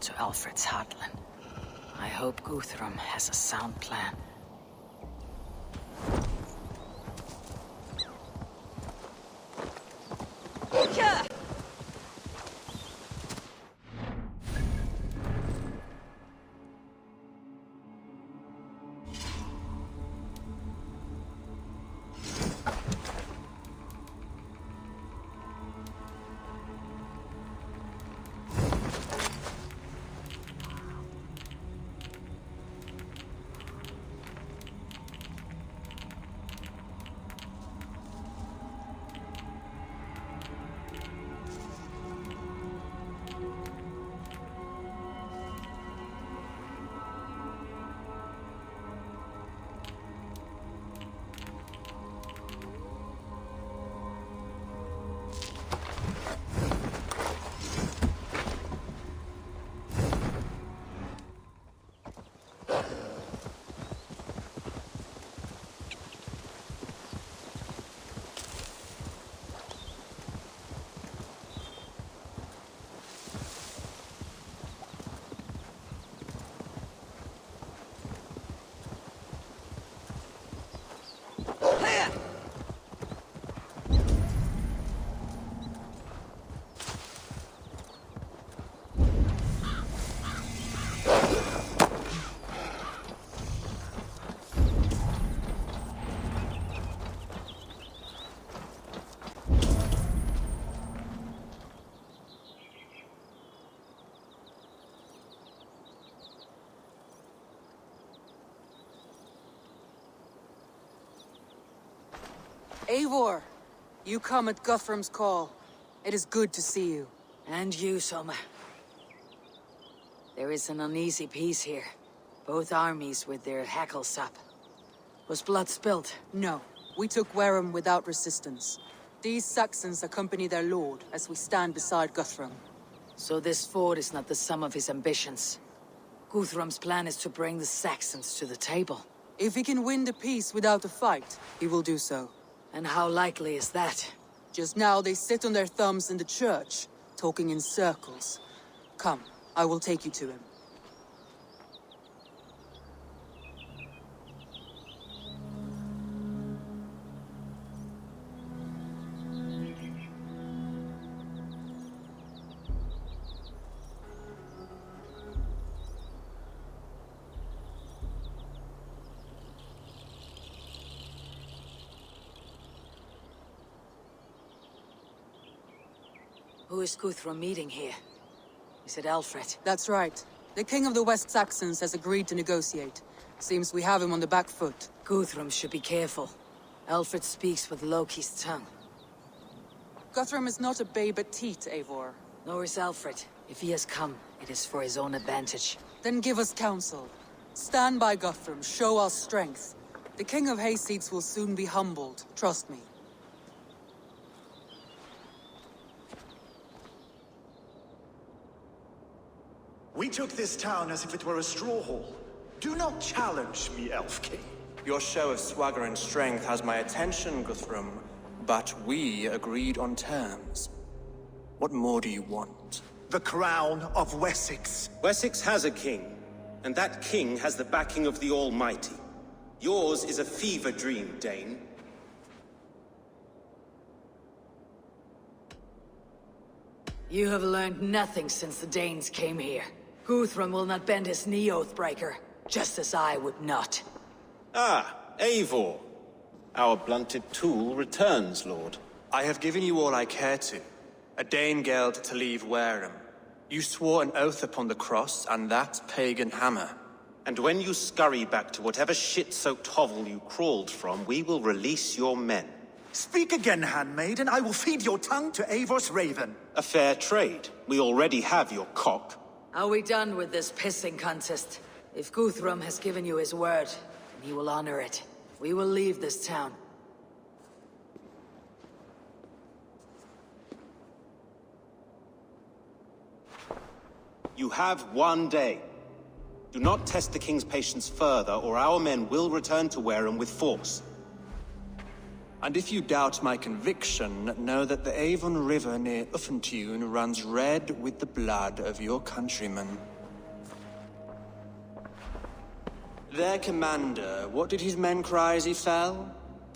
to Alfred's heartland. I hope Guthrum has a sound plan. Eivor, you come at Guthrum's call. It is good to see you. And you, Soma. There is an uneasy peace here. Both armies with their hackles up. Was blood spilled? No, we took Wareham without resistance. These Saxons accompany their lord as we stand beside Guthrum. So this fort is not the sum of his ambitions. Guthrum's plan is to bring the Saxons to the table. If he can win the peace without a fight, he will do so. And how likely is that? Just now they sit on their thumbs in the church, talking in circles. Come, I will take you to him. Who is Guthrum meeting here? Is it Alfred? That's right. The king of the West Saxons has agreed to negotiate. Seems we have him on the back foot. Guthrum should be careful. Alfred speaks with Loki's tongue. Guthrum is not a babe at teat, Eivor. Nor is Alfred. If he has come, it is for his own advantage. Then give us counsel. Stand by Guthrum, show our strength. The king of Hayseeds will soon be humbled, trust me. We took this town as if it were a straw hall. Do not challenge me, Elf King. Your show of swagger and strength has my attention, Guthrum, but we agreed on terms. What more do you want? The crown of Wessex. Wessex has a king, and that king has the backing of the Almighty. Yours is a fever dream, Dane. You have learned nothing since the Danes came here. Guthrum will not bend his knee, Oathbreaker, just as I would not. Ah, Eivor. Our blunted tool returns, Lord. I have given you all I care to. A Danegeld to leave Wareham. You swore an oath upon the cross, and that pagan hammer. And when you scurry back to whatever shit-soaked hovel you crawled from, we will release your men. Speak again, handmaid, and I will feed your tongue to Eivor's raven. A fair trade. We already have your cock. Are we done with this pissing contest? If Guthrum has given you his word, then he will honor it. We will leave this town. You have 1 day. Do not test the king's patience further, or our men will return to Wareham with force. And if you doubt my conviction, know that the Avon River near Uffentune runs red with the blood of your countrymen. Their commander, what did his men cry as he fell?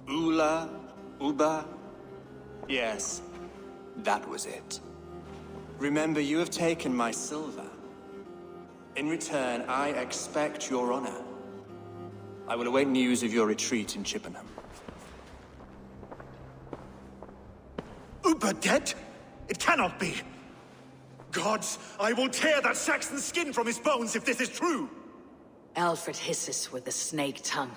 Ula? Uba? Yes, that was it. Remember, you have taken my silver. In return, I expect your honor. I will await news of your retreat in Chippenham. Uber dead? It cannot be! Gods, I will tear that Saxon's skin from his bones if this is true! Alfred hisses with a snake tongue,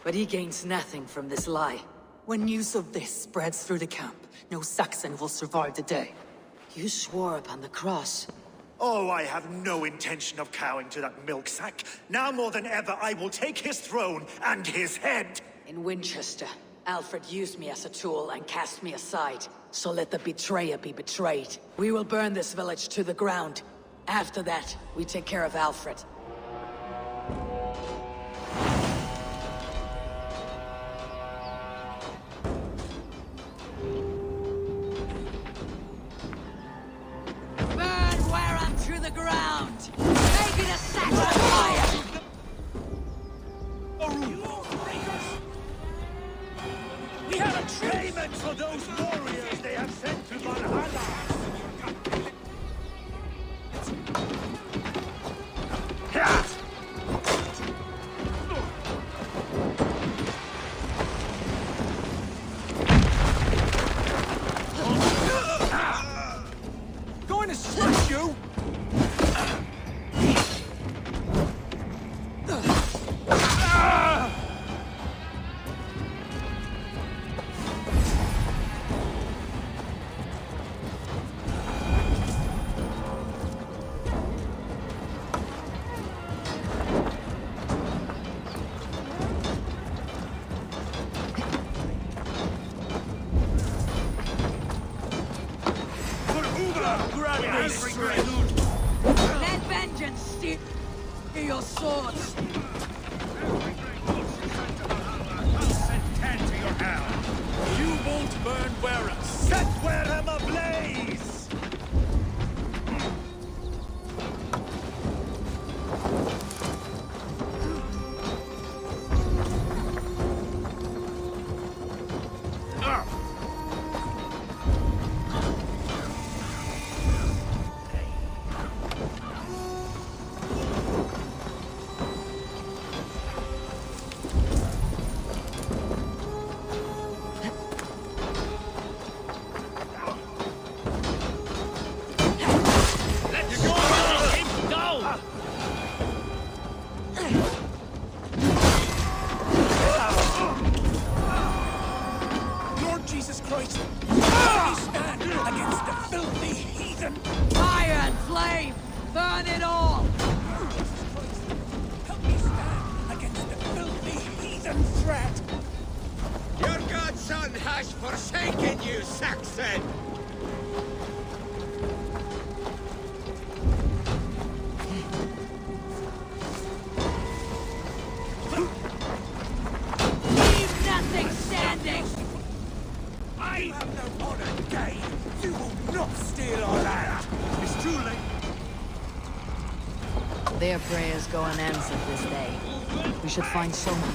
but he gains nothing from this lie. When news of this spreads through the camp, no Saxon will survive the day. You swore upon the cross. Oh, I have no intention of cowing to that milk sack. Now more than ever, I will take his throne and his head! In Winchester, Alfred used me as a tool and cast me aside. So let the betrayer be betrayed. We will burn this village to the ground. After that, we take care of Alfred. Burn Wareham to the ground! Make it a Saxon fire! We have a payment for those warriors they have sent to Valhalla! Going to slash you! Let vengeance steal your swords! Send 10 to your hell! You won't burn Wareham! Set Wareham ablaze! Jesus Christ! Help me stand against the filthy heathen! Fire and flame! Burn it all! Jesus Christ! Help me stand against the filthy heathen threat! Your godson has forsaken you, Saxon! Leave nothing standing! I have no honor today! You will not steal our land! It's too late! Their prayers go unanswered this day. We should find someone.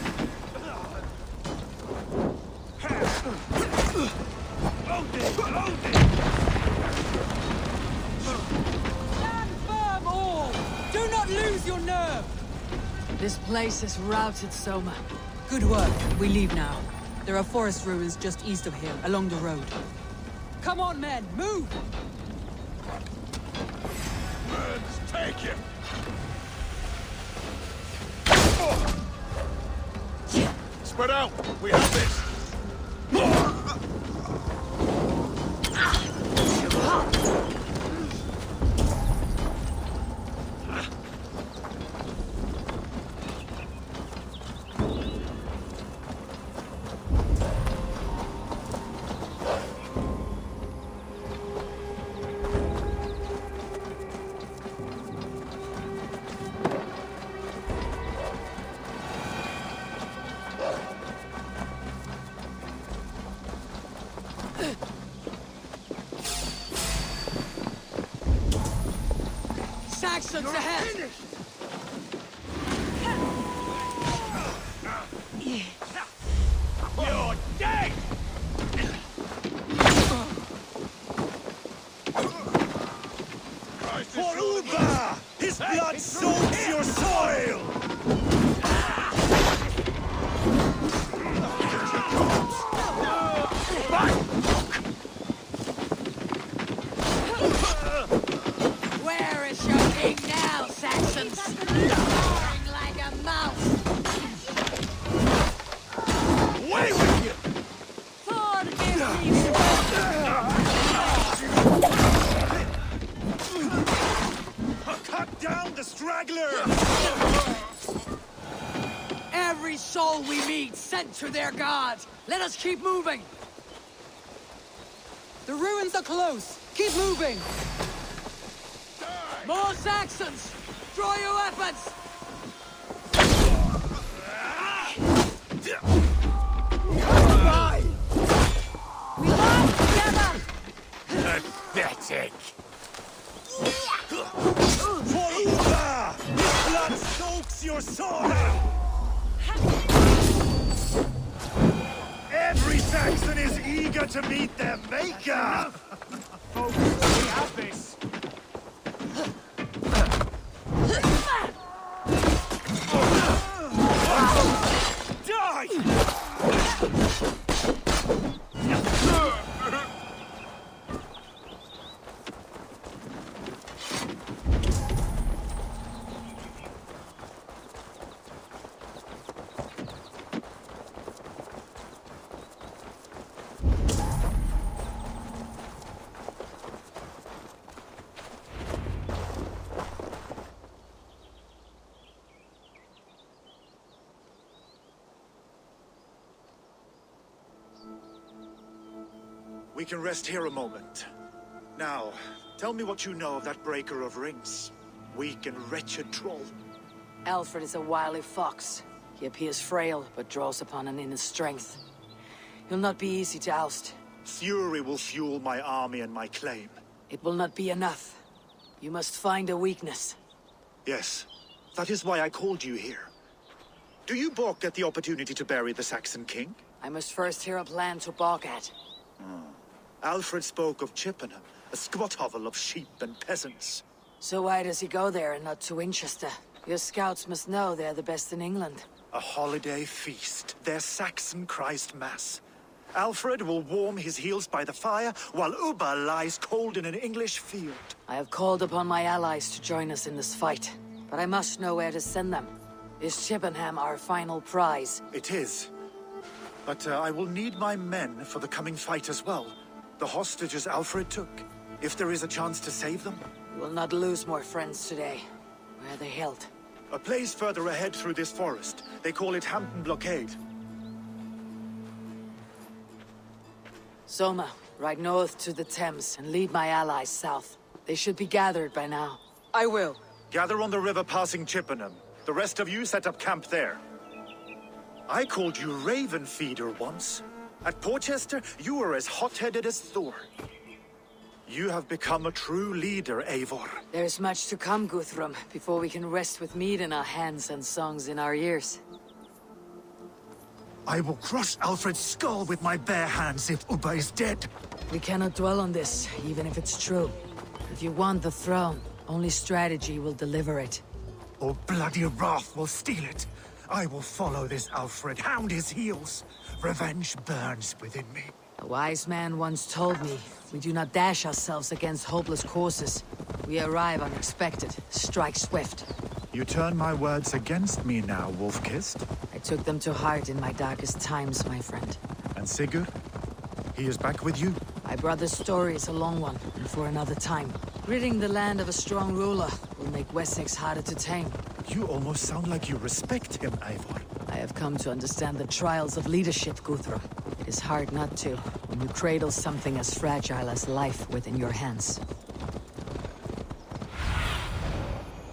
Stand firm, all! Do not lose your nerve! This place is routed, Soma. Good work. We leave now. There are forest ruins just east of here, along the road. Come on, men! Move! Let's take him! Spread out! We have this! Saxons ahead! blood soaks your soil! Where is your king now, Saxons? Roaring like a mouse! Away with you! Forgive me, Cut down the straggler! every soul we meet sent to their god! Let us keep moving! The ruins are close! Keep moving! More Saxons! Draw your weapons! We lie together! Pathetic! For Uba! His blood soaks your soul! Every Saxon is eager to meet their maker! Folks, we have this! Die! We can rest here a moment. Now, tell me what you know of that breaker of rings. Weak and wretched troll. Alfred is a wily fox. He appears frail, but draws upon an inner strength. He'll not be easy to oust. Fury will fuel my army and my claim. It will not be enough. You must find a weakness. Yes, that is why I called you here. Do you balk at the opportunity to bury the Saxon king? I must first hear a plan to balk at. Alfred spoke of Chippenham, a squat hovel of sheep and peasants. So why does he go there and not to Winchester? Your scouts must know they're the best in England. A holiday feast, their Saxon Christ Mass. Alfred will warm his heels by the fire, while Uba lies cold in an English field. I have called upon my allies to join us in this fight, but I must know where to send them. Is Chippenham our final prize? It is. But I will need my men for the coming fight as well. The hostages Alfred took. If there is a chance to save them. We will not lose more friends today. Where are they held? A place further ahead through this forest. They call it Hampton Blockade. Soma, ride north to the Thames and lead my allies south. They should be gathered by now. I will. Gather on the river passing Chippenham. The rest of you set up camp there. I called you Raven Feeder once. At Porchester, you were as hot-headed as Thor. You have become a true leader, Eivor. There is much to come, Guthrum, before we can rest with mead in our hands and songs in our ears. I will crush Alfred's skull with my bare hands if Uba is dead. We cannot dwell on this, even if it's true. If you want the throne, only strategy will deliver it. Or bloody wrath will steal it. I will follow this Alfred, hound his heels. Revenge burns within me. A wise man once told me, we do not dash ourselves against hopeless courses. We arrive unexpected, strike swift. You turn my words against me now, Wolf-Kissed. I took them to heart in my darkest times, my friend. And Sigurd? He is back with you? My brother's story is a long one, and for another time. Ridding the land of a strong ruler will make Wessex harder to tame. You almost sound like you respect him, Eivor. I have come to understand the trials of leadership, Guthrum. It is hard not to, when you cradle something as fragile as life within your hands.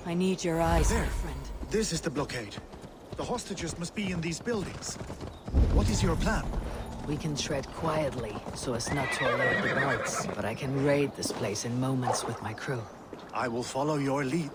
I need your eyes, my friend. This is the blockade. The hostages must be in these buildings. What is your plan? We can tread quietly, so as not to alert the guards, but I can raid this place in moments with my crew. I will follow your lead.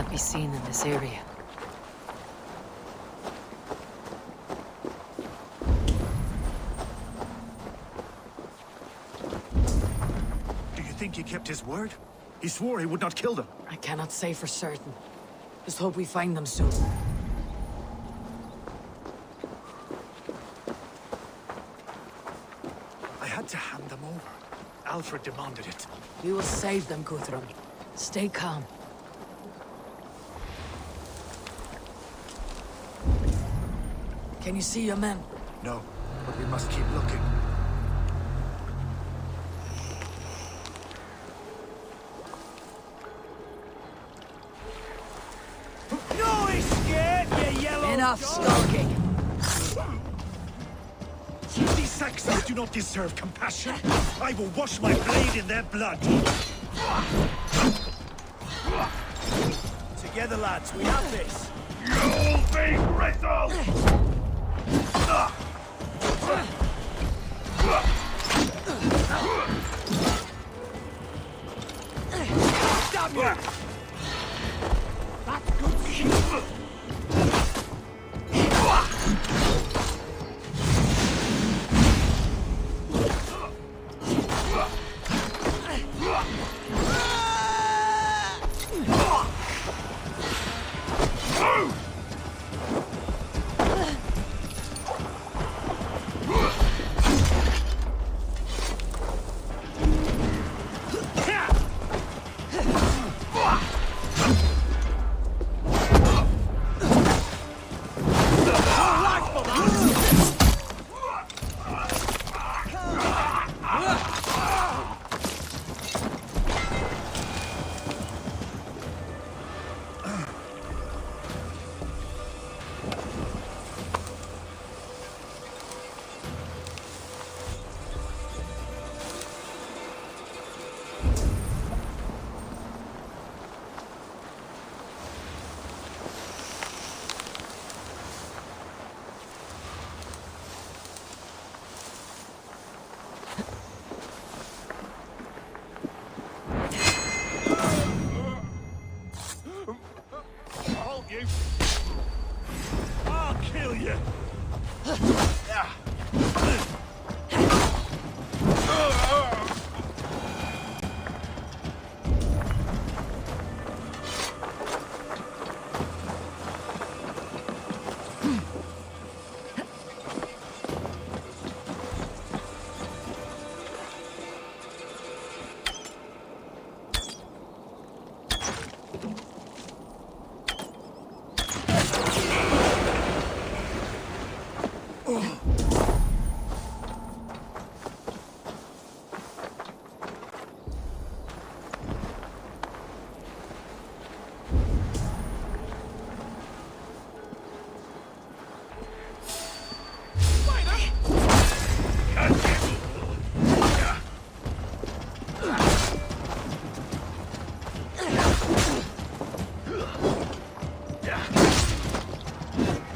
cannot be seen in this area. Do you think he kept his word? He swore he would not kill them. I cannot say for certain. Just hope we find them soon. I had to hand them over. Alfred demanded it. We will save them, Guthrum. Stay calm. Can you see your men? No, but we must keep looking. No escape, you yellow Enough dog! skulking! These Saxons do not deserve compassion. I will wash my blade in their blood. Together, lads, we have this. You'll be brittle! Damn you! That's good shit. I'll kill you!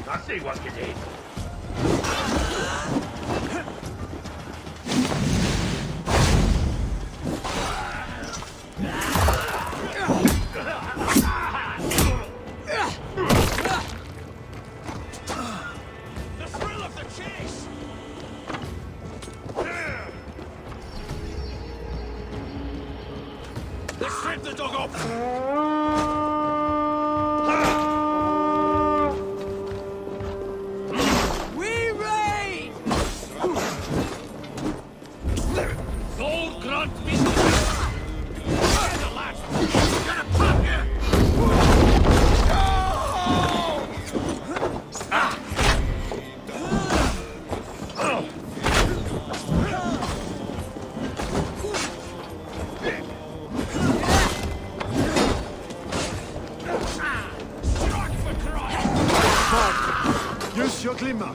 I see what you did. The thrill of the chase! Let's strip the dog up! We raid! Gold grunt me! The last! Gonna pop you! Struck for cry! Use your glimmer.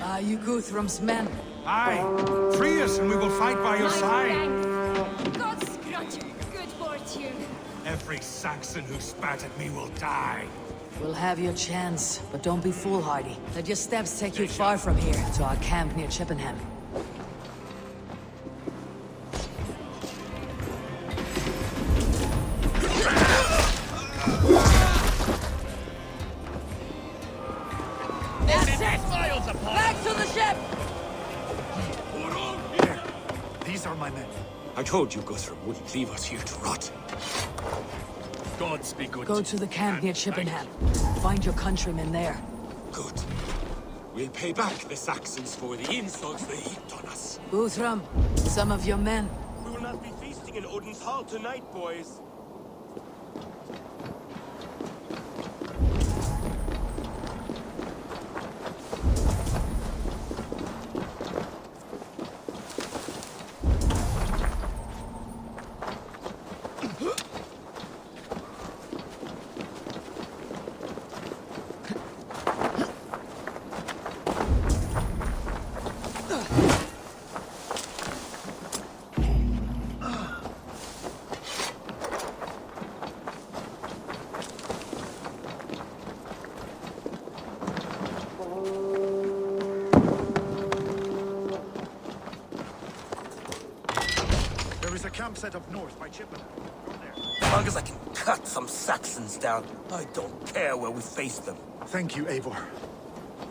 Are you Guthrum's men? Aye. Free us and we will fight by your side. God's grant you good fortune. Every Saxon who spat at me will die. We'll have your chance, but don't be foolhardy. Let your steps take you far from here, to our camp near Chippenham. That's it! Back to the ship! These are my men. I told you Guthrum wouldn't leave us here to rot. Gods be good. Go to the camp near Chippenham. Find your countrymen there. Good. We'll pay back the Saxons for the insults they heaped on us. Guthrum, some of your men. We will not be feasting in Odin's hall tonight, boys. There is a camp set up north by Chippenham. Go there. As long as I can cut some Saxons down, I don't care where we face them. Thank you, Eivor.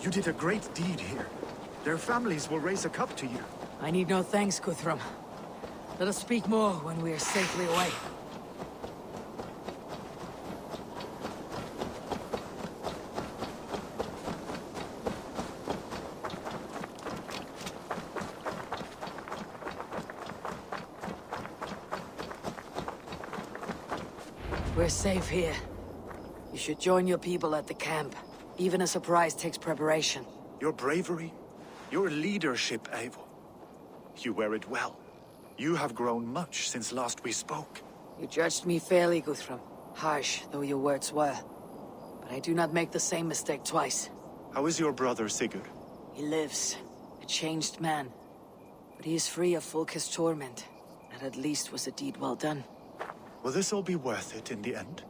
You did a great deed here. Their families will raise a cup to you. I need no thanks, Guthrum. Let us speak more when we are safely away. We're safe here. You should join your people at the camp. Even a surprise takes preparation. Your bravery, your leadership, Eivor. You wear it well. You have grown much since last we spoke. You judged me fairly, Guthrum. Harsh though your words were. But I do not make the same mistake twice. How is your brother, Sigurd? He lives, a changed man. But he is free of Fulke's torment. That at least was a deed well done. Will this all be worth it in the end?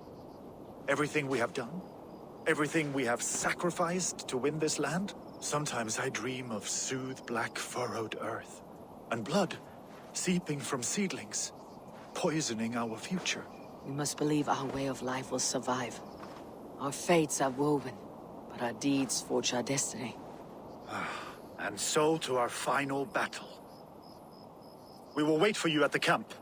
Everything we have done? Everything we have sacrificed to win this land? Sometimes I dream of soothed black furrowed earth. And blood seeping from seedlings, poisoning our future. We must believe our way of life will survive. Our fates are woven, but our deeds forge our destiny. And so to our final battle. We will wait for you at the camp.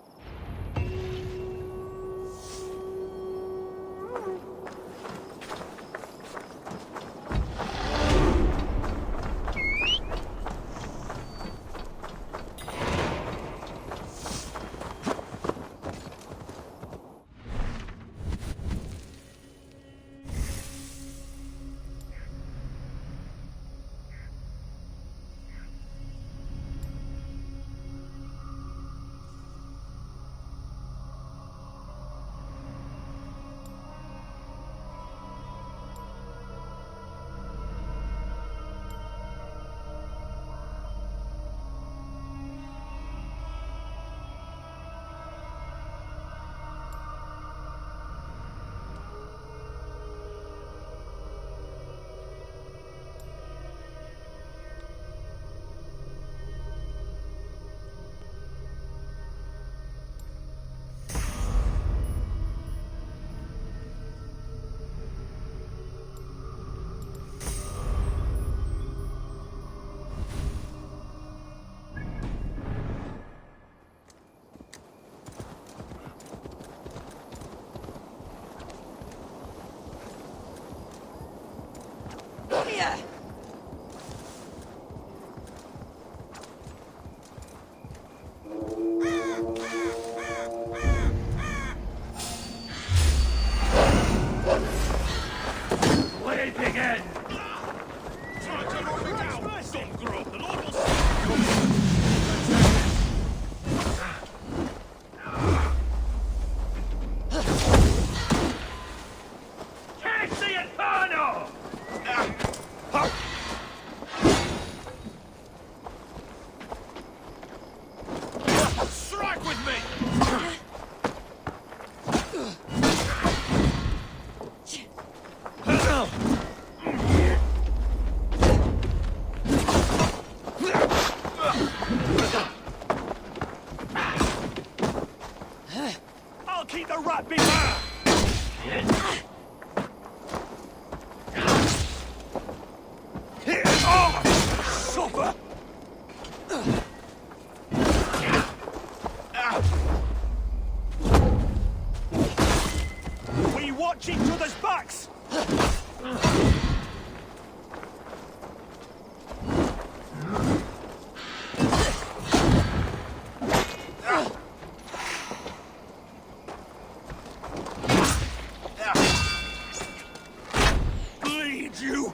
you!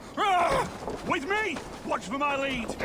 With me! Watch for my lead!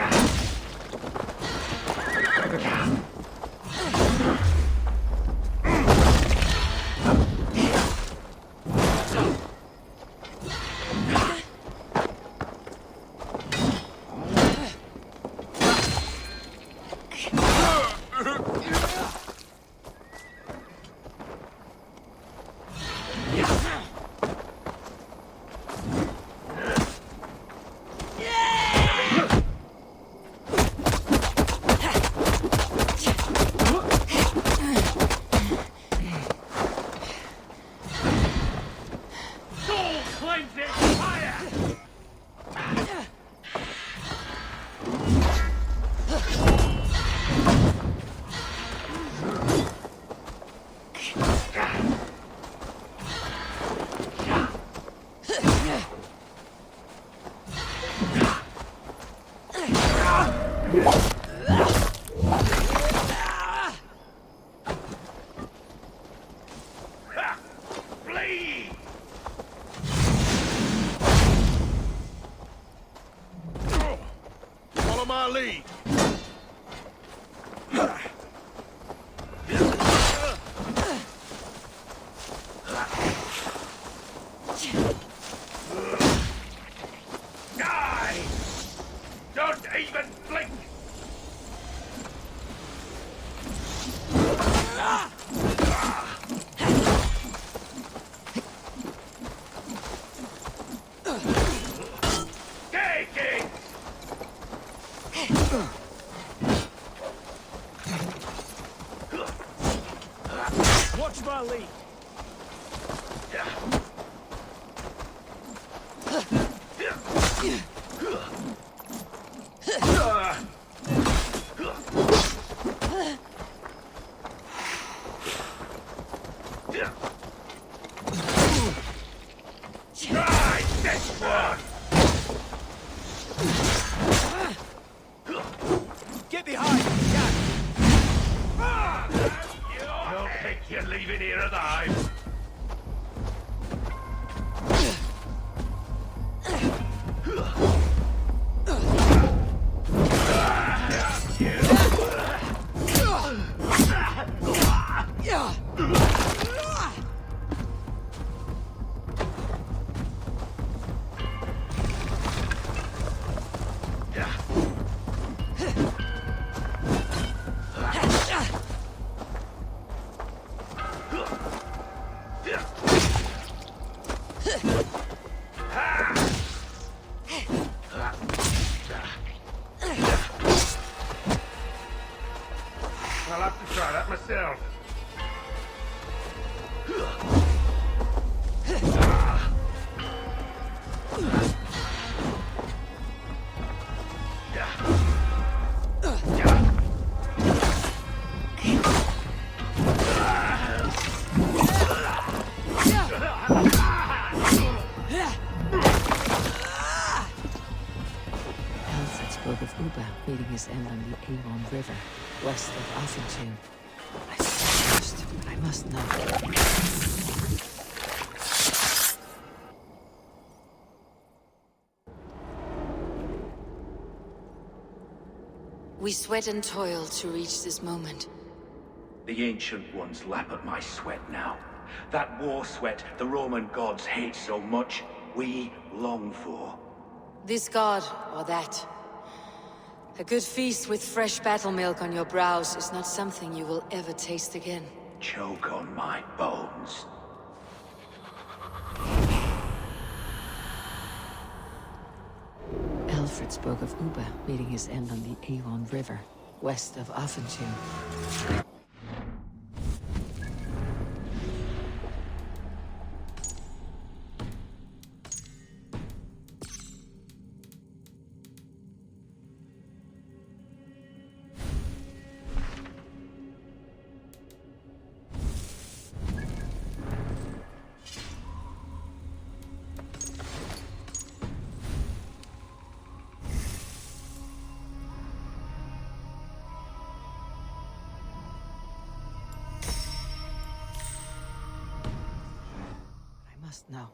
Follow my lead. Die! Don't even blink! Take it! Watch my lead. Try this one! Get behind me, Jack. Don't think you're leaving here alive. I'll have to try that myself. Alfred spoke of Uba meeting his end on the Avon River, west of Offentown. I first, but I must know. We sweat and toil to reach this moment. The Ancient Ones lap at my sweat now. That war sweat the Roman gods hate so much, we long for. This god, or that. A good feast with fresh battle milk on your brows is not something you will ever taste again. Choke on my bones. Alfred spoke of Uba meeting his end on the Avon River, west of Offentown. I must know.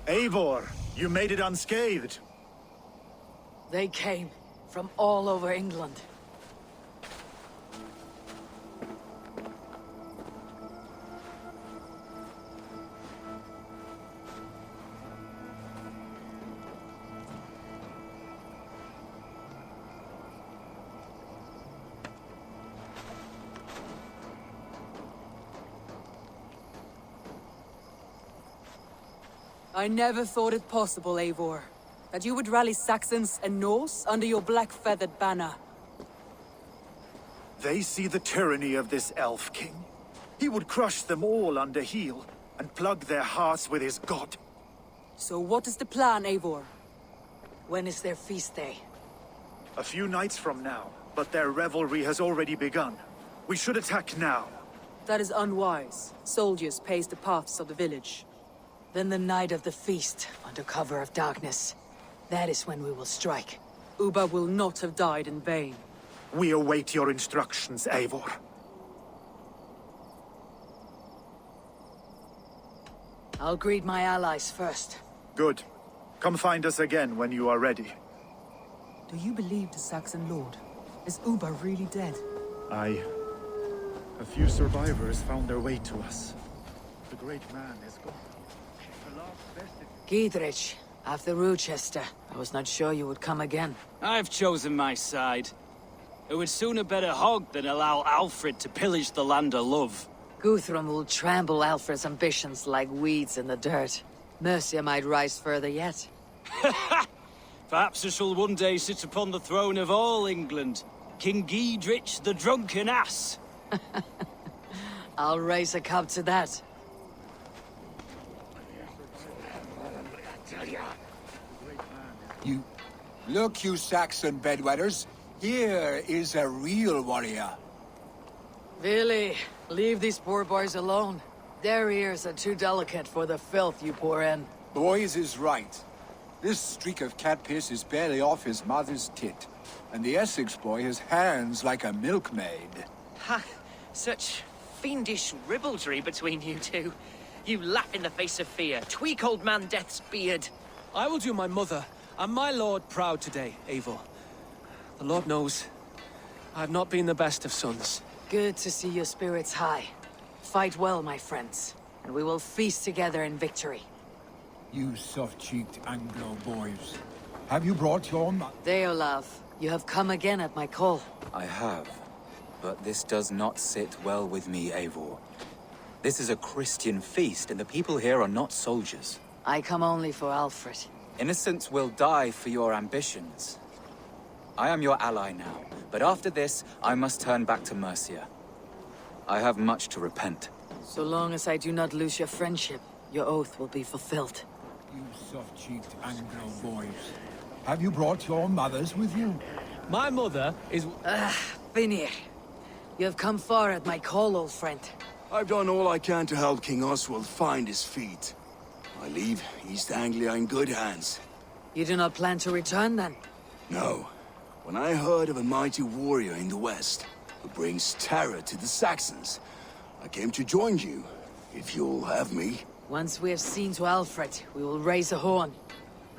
Eivor, you made it unscathed. They came from all over England. I never thought it possible, Eivor, that you would rally Saxons and Norse under your black-feathered banner. They see the tyranny of this elf king. He would crush them all under heel and plug their hearts with his god. So what is the plan, Eivor? When is their feast day? A few nights from now, but their revelry has already begun. We should attack now. That is unwise. Soldiers pace the paths of the village. Then the night of the feast, under cover of darkness. That is when we will strike. Uba will not have died in vain. We await your instructions, Eivor. I'll greet my allies first. Good. Come find us again when you are ready. Do you believe the Saxon lord? Is Uba really dead? A few survivors found their way to us. The great man is gone. The last vestige... Giedrich, after Rochester, I was not sure you would come again. I've chosen my side. It would sooner bet a hog than allow Alfred to pillage the land of love. Guthrum will trample Alfred's ambitions like weeds in the dirt. Mercia might rise further yet. Perhaps I shall one day sit upon the throne of all England. King Giedrich the drunken ass. I'll raise a cup to that. Look, you Saxon bedwetters. Here is a real warrior. Really, leave these poor boys alone. Their ears are too delicate for the filth you pour in. Boys is right. This streak of cat piss is barely off his mother's tit. And the Essex boy has hands like a milkmaid. Ha! Such fiendish ribaldry between you two. You laugh in the face of fear, tweak old man Death's beard. I will do my mother and my lord proud today, Eivor. The Lord knows, I have not been the best of sons. Good to see your spirits high. Fight well, my friends, and we will feast together in victory. You soft-cheeked Anglo boys. Have you brought your Deolav, you have come again at my call. I have, but this does not sit well with me, Eivor. This is a Christian feast, and the people here are not soldiers. I come only for Alfred. Innocents will die for your ambitions. I am your ally now, but after this, I must turn back to Mercia. I have much to repent. So long as I do not lose your friendship, your oath will be fulfilled. You soft-cheeked Anglo boys. Have you brought your mothers with you? My mother is... Finir. You have come far at my call, old friend. I've done all I can to help King Oswald find his feet. I leave East Anglia in good hands. You do not plan to return, then? No. When I heard of a mighty warrior in the west, who brings terror to the Saxons, I came to join you, if you'll have me. Once we have seen to Alfred, we will raise a horn.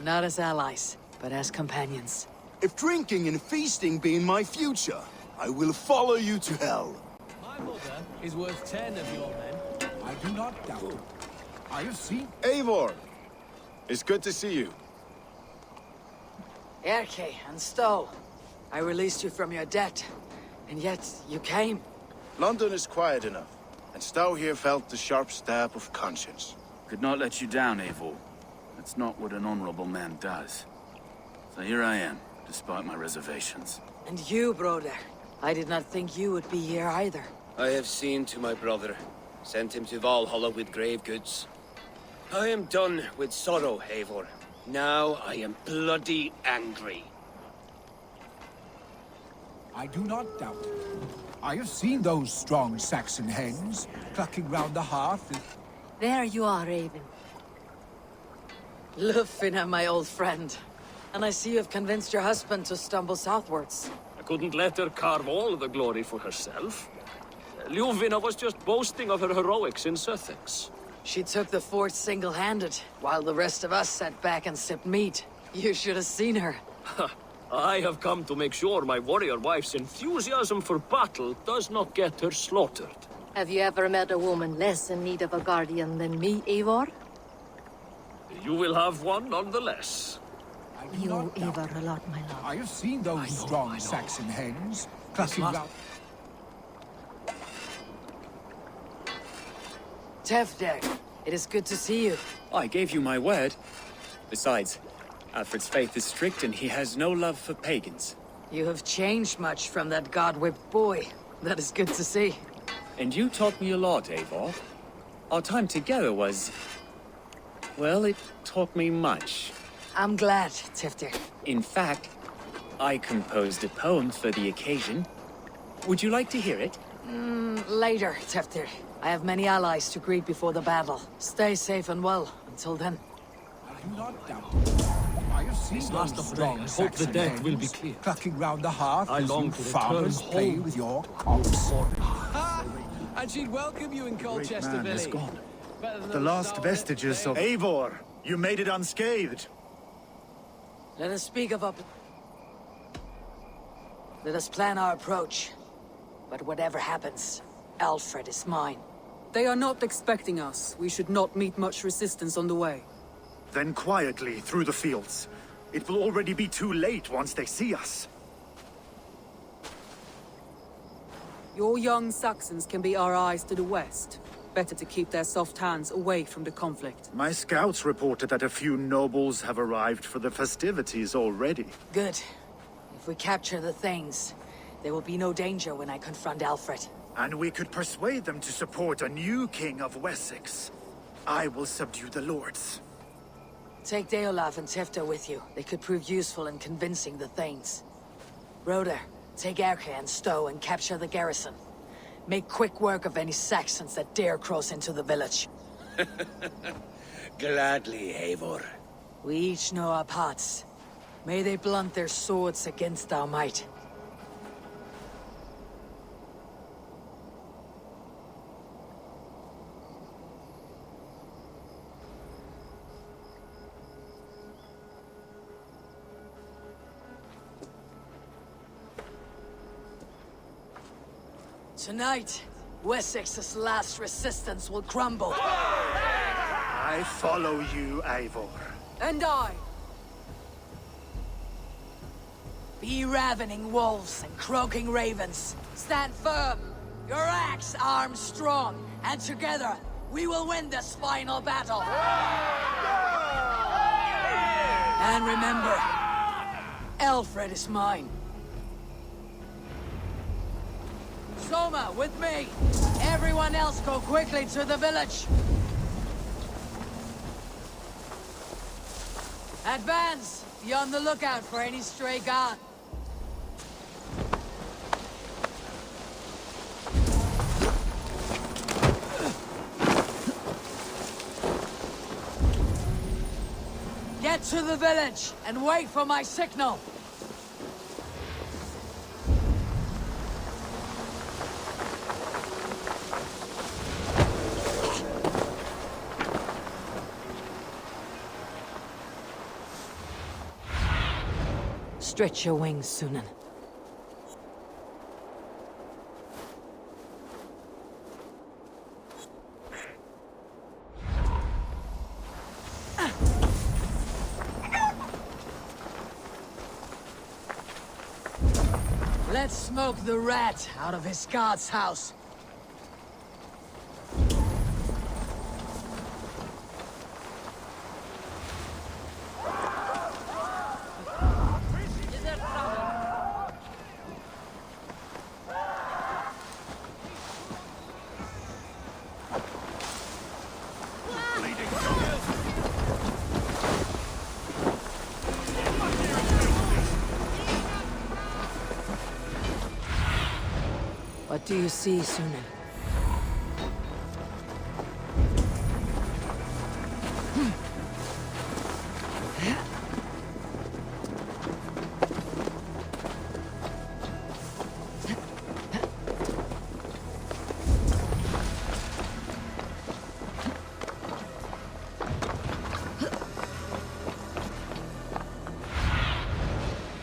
Not as allies, but as companions. If drinking and feasting be in my future, I will follow you to hell. My mother is worth 10 of your men. I do not doubt it. I have seen... Eivor! It's good to see you. Erke and Stowe. I released you from your debt, and yet you came. London is quiet enough, and Stowe here felt the sharp stab of conscience. Could not let you down, Eivor. That's not what an honorable man does. So here I am, despite my reservations. And you, brother. I did not think you would be here either. I have seen to my brother, sent him to Valhalla with grave goods. I am done with sorrow, Eivor. Now I am bloody angry. I do not doubt it. I have seen those strong Saxon hens clucking round the hearth. There you are, Raven. Lufina, my old friend. And I see you have convinced your husband to stumble southwards. I couldn't let her carve all the glory for herself. Ljuvina was just boasting of her heroics in Sussex. She took the fort single-handed, while the rest of us sat back and sipped meat. You should have seen her. I have come to make sure my warrior wife's enthusiasm for battle does not get her slaughtered. Have you ever met a woman less in need of a guardian than me, Eivor? You will have one nonetheless. You owe Eivor a lot, my lord. I have seen those strong Saxon hens clucking round. Tefder, it is good to see you. I gave you my word. Besides, Alfred's faith is strict and he has no love for pagans. You have changed much from that god-whipped boy. That is good to see. And you taught me a lot, Eivor. Our time together was... well, it taught me much. I'm glad, Tefder. In fact, I composed a poem for the occasion. Would you like to hear it? Later, Tefder. I have many allies to greet before the battle. Stay safe and well until then. I do not doubt it. I have seen This those last of strong rain, I hope Saxon the death hens will be clear. clucking round the hearth I as long you to return farmers play home. with your cocks. And she'd welcome you in Colchester, man is Billy. gone. Better than The those last sour vestiges of... lips, Eivor, you made it unscathed. Let us speak of Let us plan our approach. But whatever happens, Alfred is mine. They are not expecting us. We should not meet much resistance on the way. Then quietly through the fields. It will already be too late once they see us. Your young Saxons can be our eyes to the west. Better to keep their soft hands away from the conflict. My scouts reported that a few nobles have arrived for the festivities already. Good. If we capture the Thanes, there will be no danger when I confront Alfred. And we could persuade them to support a new king of Wessex. I will subdue the lords. Take Deolaf and Tefta with you. They could prove useful in convincing the Thanes. Roder, take Erke and Stowe and capture the garrison. Make quick work of any Saxons that dare cross into the village. Gladly, Eivor. We each know our parts. May they blunt their swords against our might. Tonight, Wessex's last resistance will crumble. I follow you, Eivor. And I! Be ravening wolves and croaking ravens. Stand firm. Your axe arms strong. And together, we will win this final battle. And remember, Alfred is mine. Soma, with me! Everyone else go quickly to the village! Advance! Be on the lookout for any stray guard. Get to the village and wait for my signal! Stretch your wings, Sunan. Let's smoke the rat out of his god's house. What do you see, Sunan?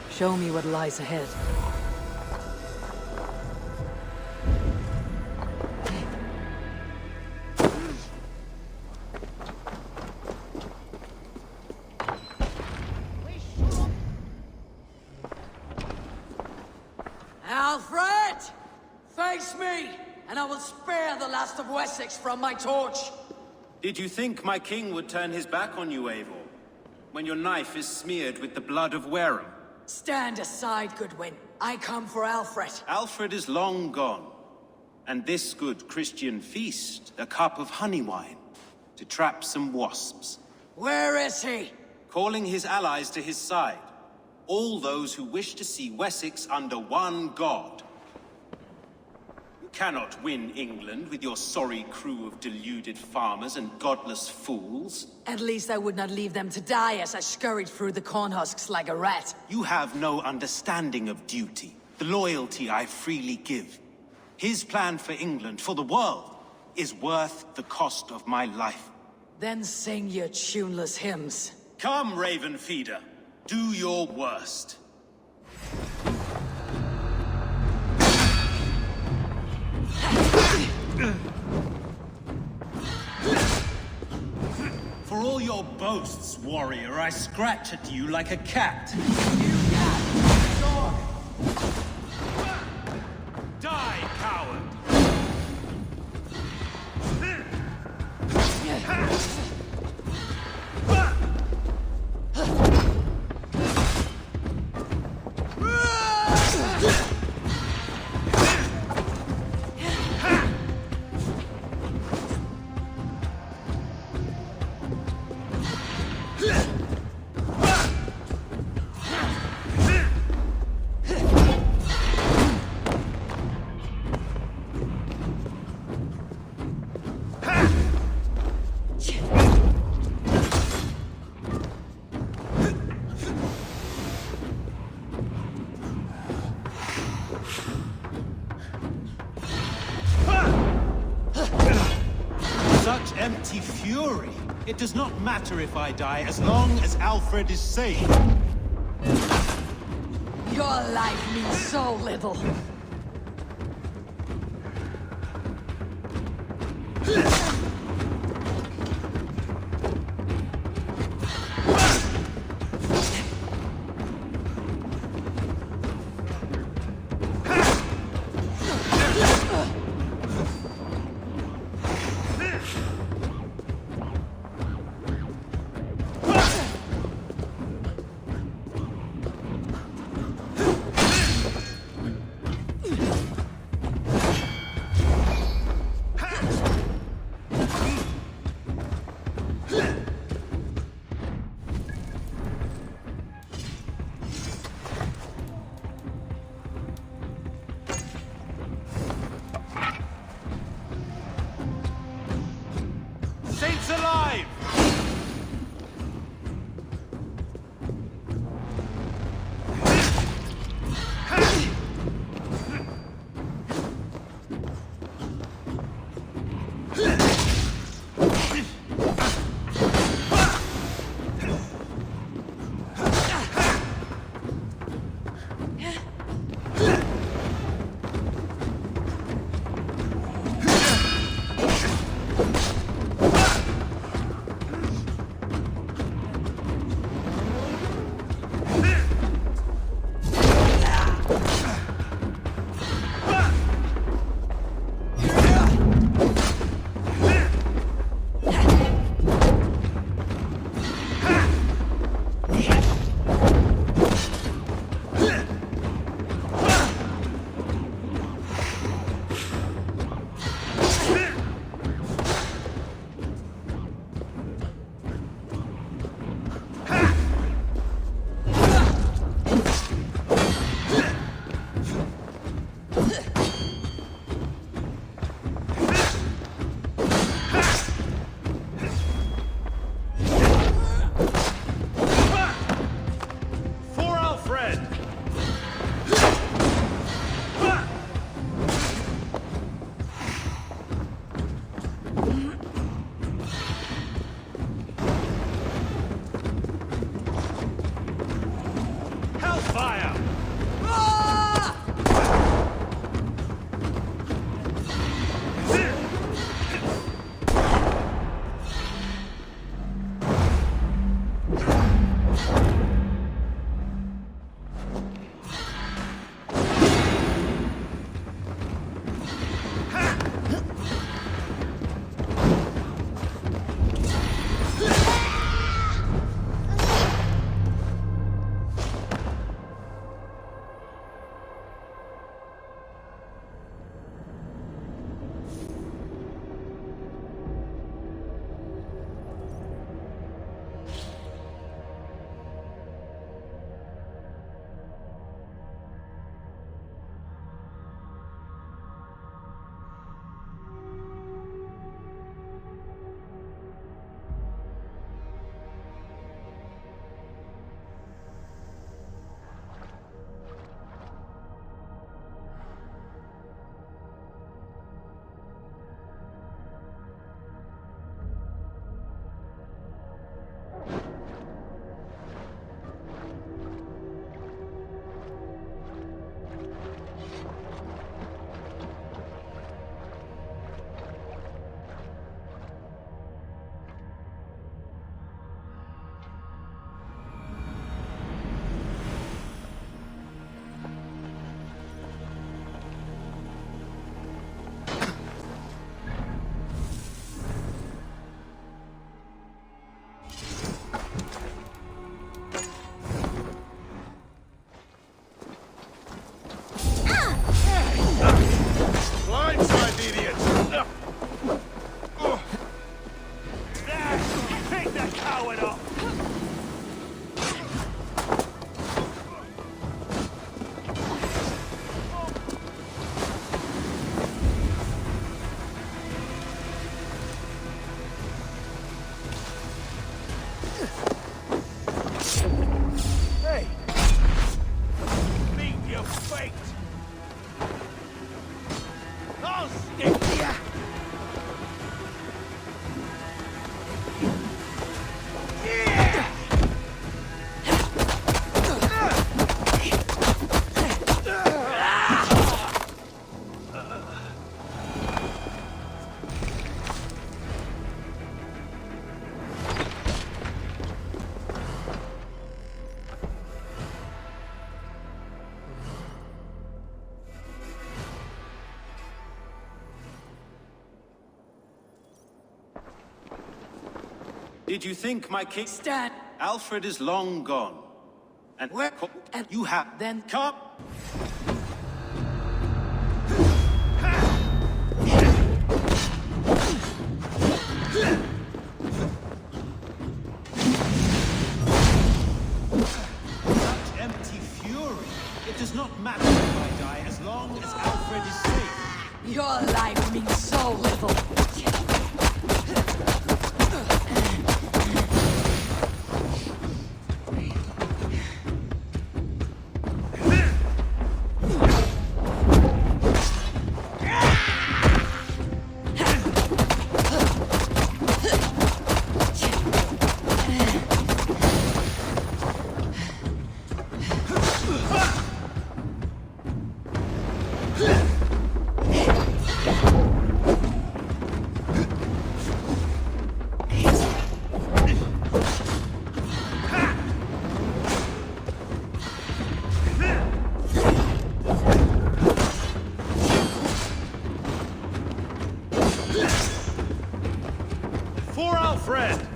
Show me what lies ahead. Alfred! Face me, and I will spare the last of Wessex from my torch! Did you think my king would turn his back on you, Eivor? When your knife is smeared with the blood of Wareham? Stand aside, Goodwin. I come for Alfred. Alfred is long gone. And this good Christian feast, a cup of honey wine, to trap some wasps. Where is he? Calling his allies to his side. All those who wish to see Wessex under one god. You cannot win England with your sorry crew of deluded farmers and godless fools. At least I would not leave them to die as I scurried through the corn husks like a rat. You have no understanding of duty, the loyalty I freely give. His plan for England, for the world, is worth the cost of my life. Then sing your tuneless hymns. Come, Raven Feeder. Do your worst. For all your boasts, warrior, I scratch at you like a cat. Die, coward! Such empty fury. It does not matter if I die, as long as Alfred is safe. Your life means so little. Saints alive! Hellfire! Blindside, idiots! Pick the coward up! Hey! Meet your fate! I'll stick to ya! Did you think my king... Stand! Alfred is long gone. And Where... And you have... Then... Come! Such empty fury. It does not matter if I die as long as Alfred is safe. Your life means so little. For Alfred!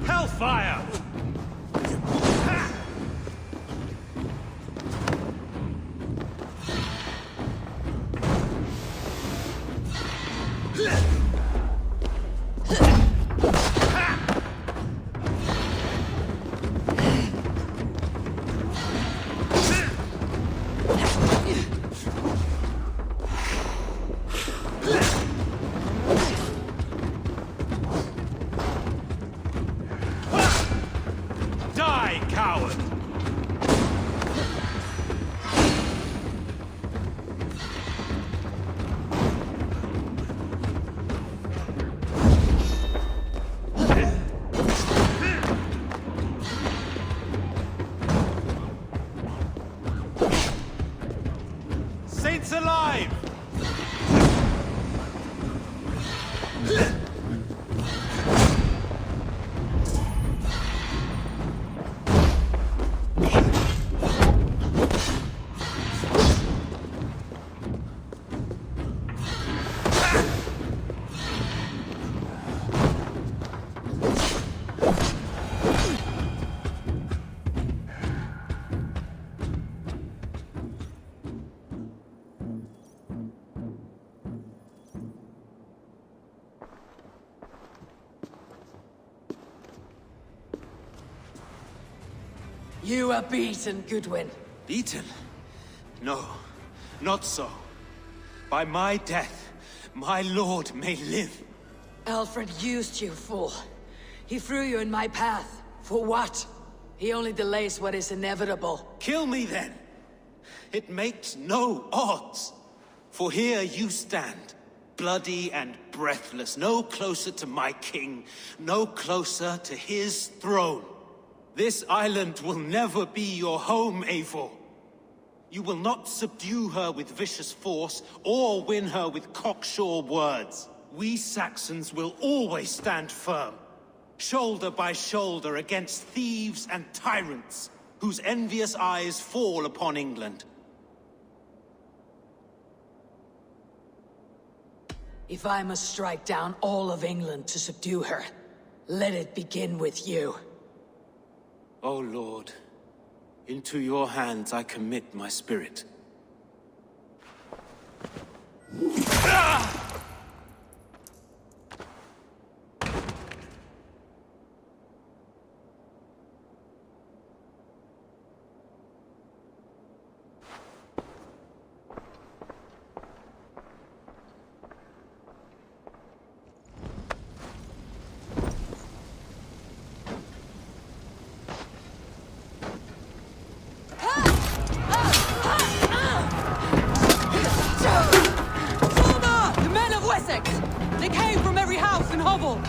Hellfire! You are beaten, Goodwin. Beaten? No, not so. By my death, my lord may live. Alfred used you, fool. He threw you in my path. For what? He only delays what is inevitable. Kill me then. It makes no odds. For here you stand, bloody and breathless, no closer to my king, no closer to his throne. This island will never be your home, Eivor. You will not subdue her with vicious force, or win her with cocksure words. We Saxons will always stand firm, shoulder by shoulder against thieves and tyrants, whose envious eyes fall upon England. If I must strike down all of England to subdue her, let it begin with you. O Lord, into your hands I commit my spirit. They came from every house and hovel!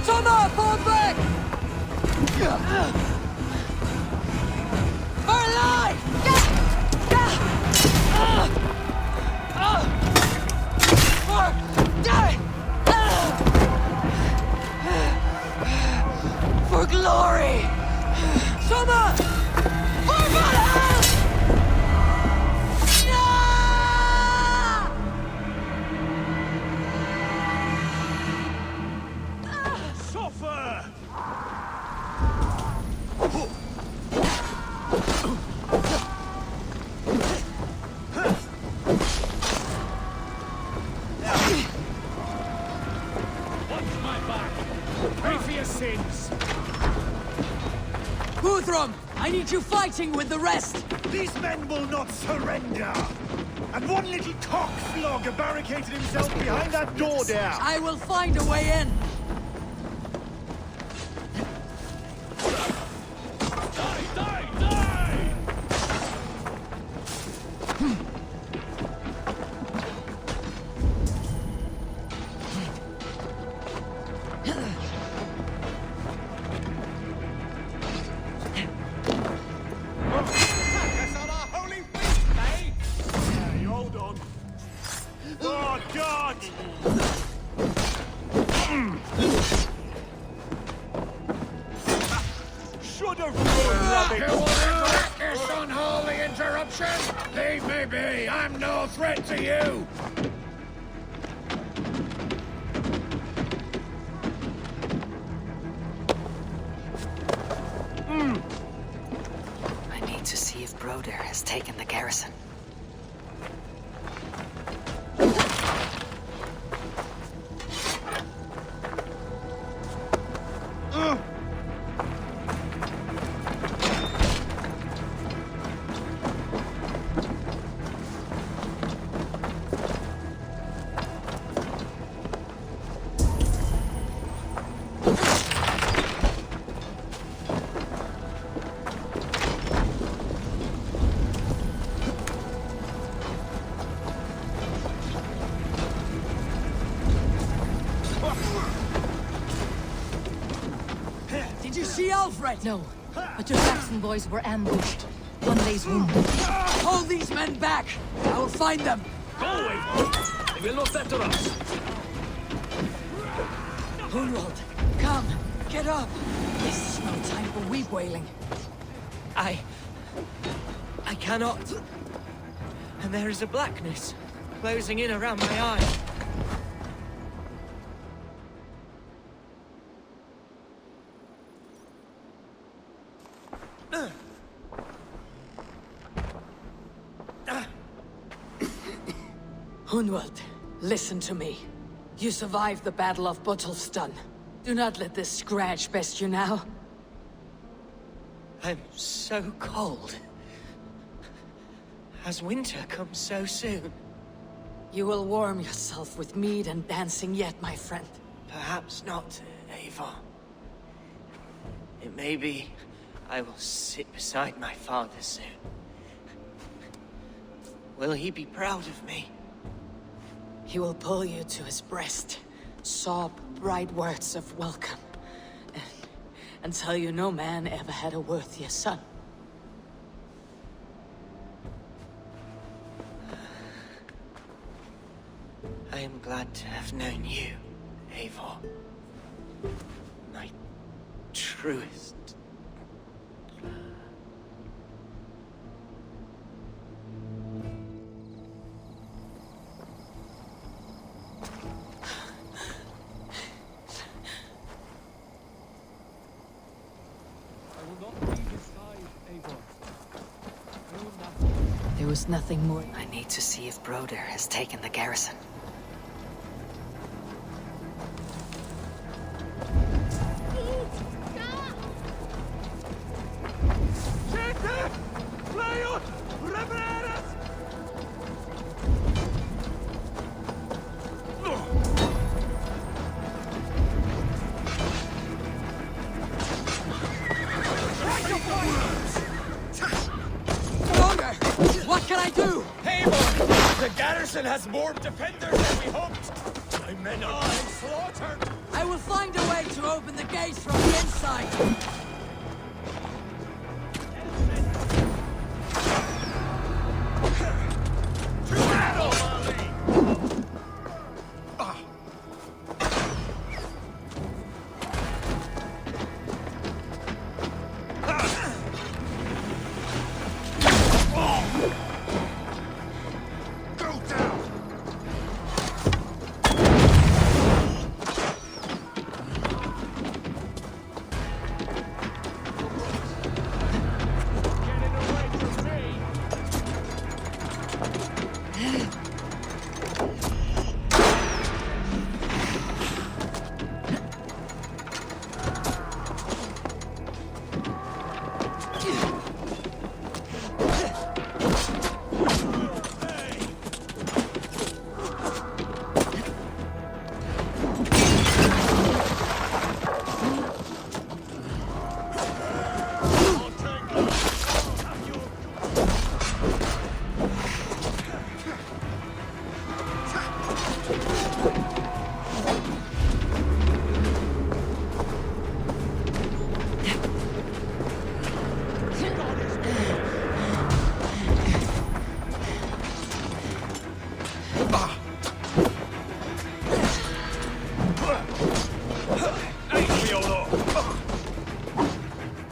Soma, fall back! We're alive! For glory! Soma! For Valhalla! Suffer! Sins. Guthrum, I need you fighting with the rest. These men will not surrender. And one little cockflogger barricaded himself behind that door there. I will find a way in. Die, die, die! This unholy interruption? Leave me be. I'm no threat to you. I need to see if Broder has taken the garrison. Did you see Alfred? No, but your Saxon boys were ambushed. One day's wounded. Hold these men back! I will find them! Go, Eivor! They will not enter us! Hunwald, come! Get up! This is no time for weep wailing. I cannot. And there is a blackness closing in around my eye. Hunwald, listen to me. You survived the Battle of Botolfston. Do not let this scratch best you now. I'm so cold. Has winter come so soon? You will warm yourself with mead and dancing yet, my friend. Perhaps not, Eivor. It may be I will sit beside my father soon. Will he be proud of me? He will pull you to his breast, sob bright words of welcome, and tell you no man ever had a worthier son. I am glad to have known you, Eivor. My truest. There was nothing more. I need to see if Broder has taken the garrison. What can I do? Eivor! The garrison has more defenders than we hoped! My men are being slaughtered! I will find a way to open the gates from the inside!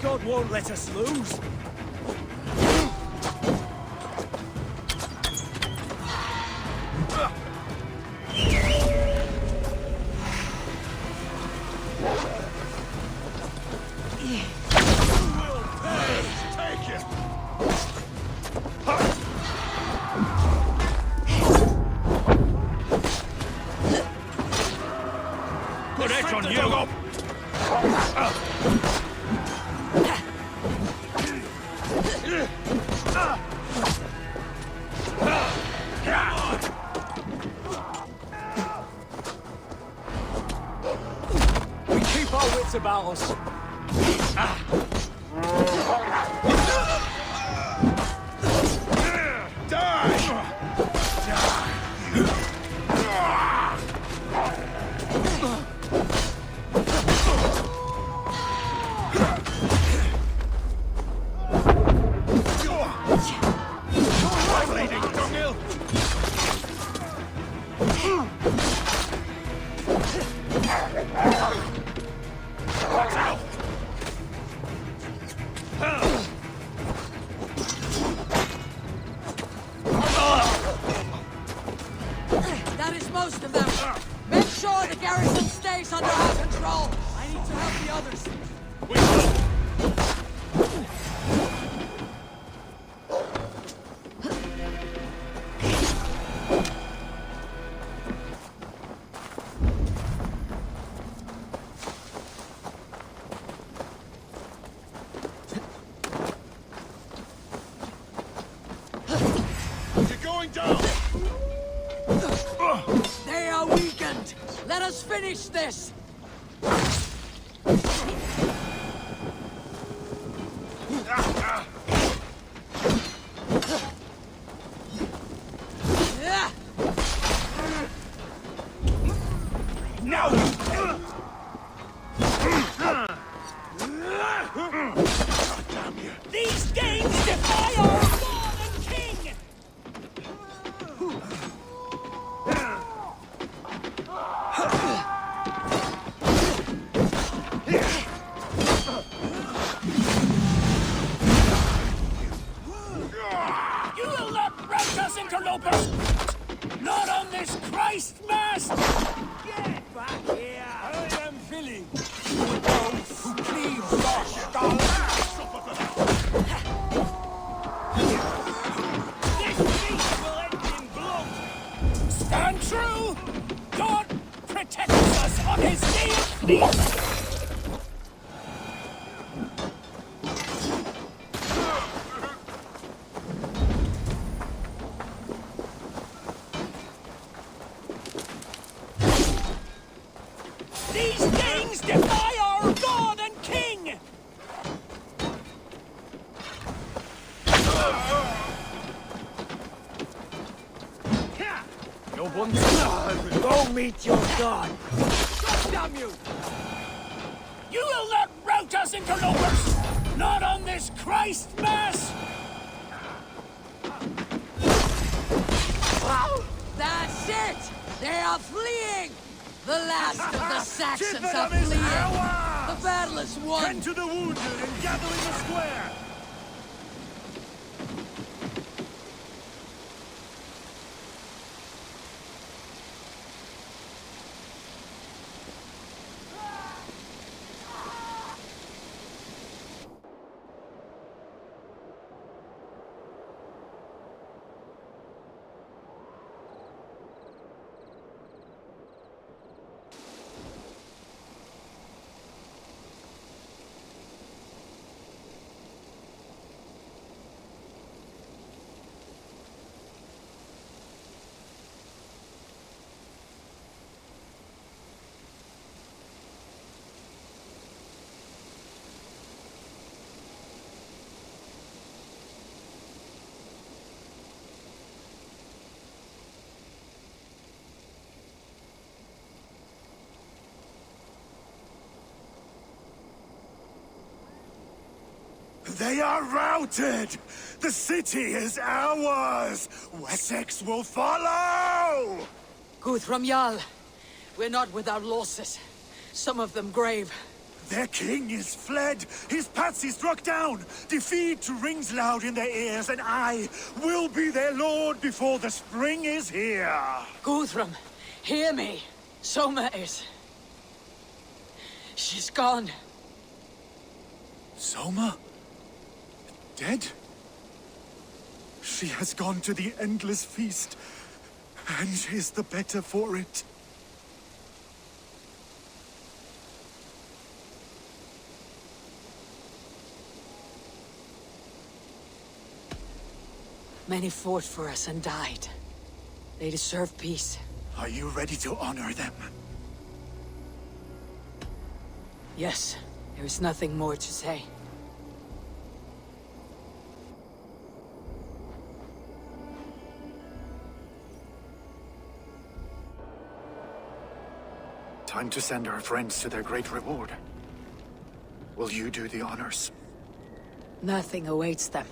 God won't let us lose. Put edge on you! We keep our wits about us. That is most of them. Make sure the garrison stays under our control. I need to help the others. They are weakened! Let us finish this! Now! These Danes defy our God and King! You will not rout us, interlopers! Not on this Christ Mass! Get back here! I am Billy. Those who cleave your skull! This feast will end in blood! Stand true! God protects us on his day of fleece! These Danes defy our God and King! No one go meet your God! God damn you! You will not rout us, interlopers! Not on this Christ Mass! That's it! They are fleeing! The last of the Saxons are fleeing! The battle is won! Tend to the wounded and gather in the square! They are routed! The city is ours! Wessex will follow! Guthrum Jarl, we're not without losses. Some of them grave. Their king is fled! His patsy struck down! Defeat rings loud in their ears, and I will be their lord before the spring is here! Guthrum, hear me. Soma is... she's gone. Soma? Dead? She has gone to the endless feast, and is the better for it. Many fought for us and died. They deserve peace. Are you ready to honor them? Yes, there is nothing more to say. Time to send our friends to their great reward. Will you do the honors? Nothing awaits them.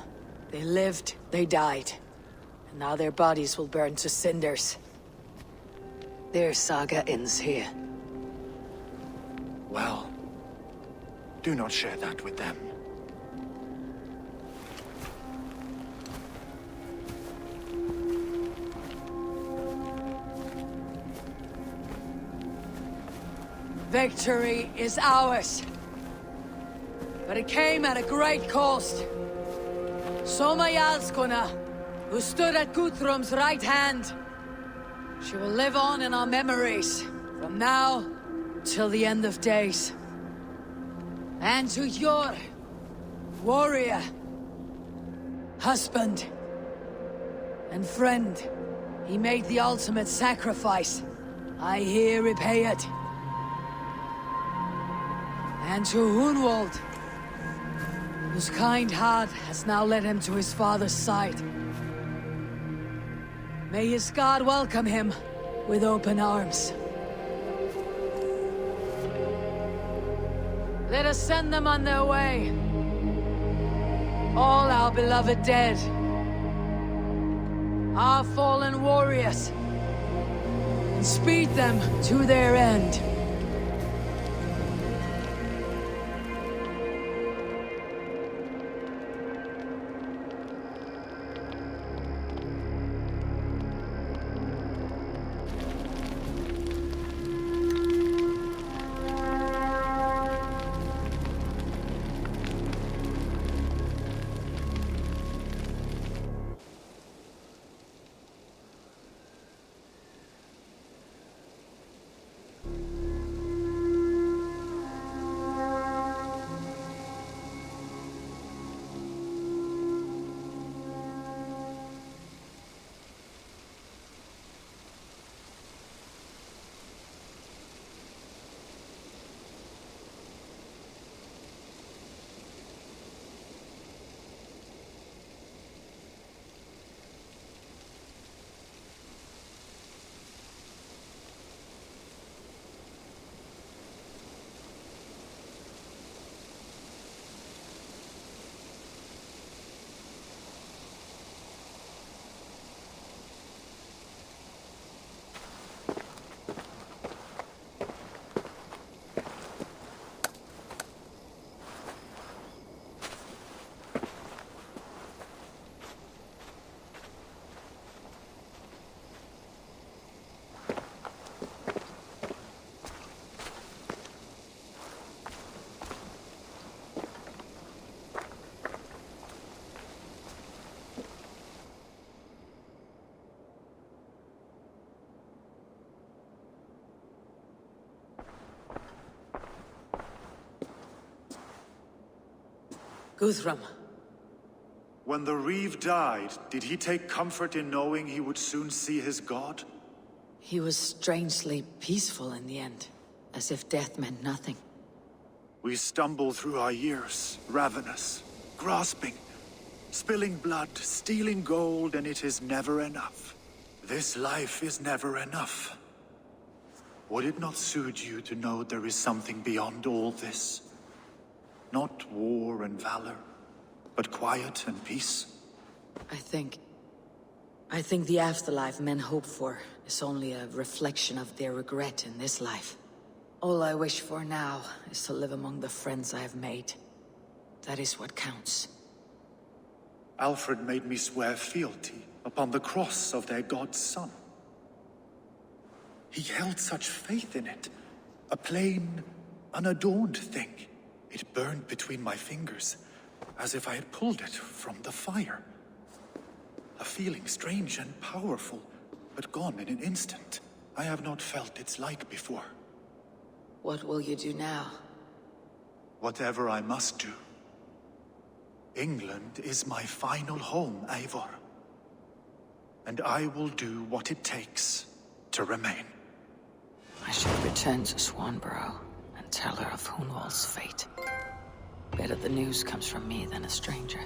They lived, they died. And now their bodies will burn to cinders. Their saga ends here. Well, do not share that with them. Victory is ours. But it came at a great cost. Soma Jarlskona, who stood at Guthrum's right hand. She will live on in our memories, from now till the end of days. And to your warrior, husband, and friend, He made the ultimate sacrifice. I here repay it. And to Hunwald, whose kind heart has now led him to his father's side. May his God welcome him with open arms. Let us send them on their way. All our beloved dead. Our fallen warriors. And speed them to their end. Guthrum. When the Reeve died, did he take comfort in knowing he would soon see his god? He was strangely peaceful in the end, as if death meant nothing. We stumble through our years, ravenous, grasping, spilling blood, stealing gold, and it is never enough. This life is never enough. Would it not suit you to know there is something beyond all this? Not war and valor, but quiet and peace? I think the afterlife men hope for is only a reflection of their regret in this life. All I wish for now is to live among the friends I have made. That is what counts. Alfred made me swear fealty upon the cross of their god's son. He held such faith in it, a plain, unadorned thing. It burned between my fingers, as if I had pulled it from the fire. A feeling strange and powerful, but gone in an instant. I have not felt its like before. What will you do now? Whatever I must do. England is my final home, Eivor. And I will do what it takes to remain. I should return to Swanborough and tell her of Hunwald's fate. Better the news comes from me than a stranger.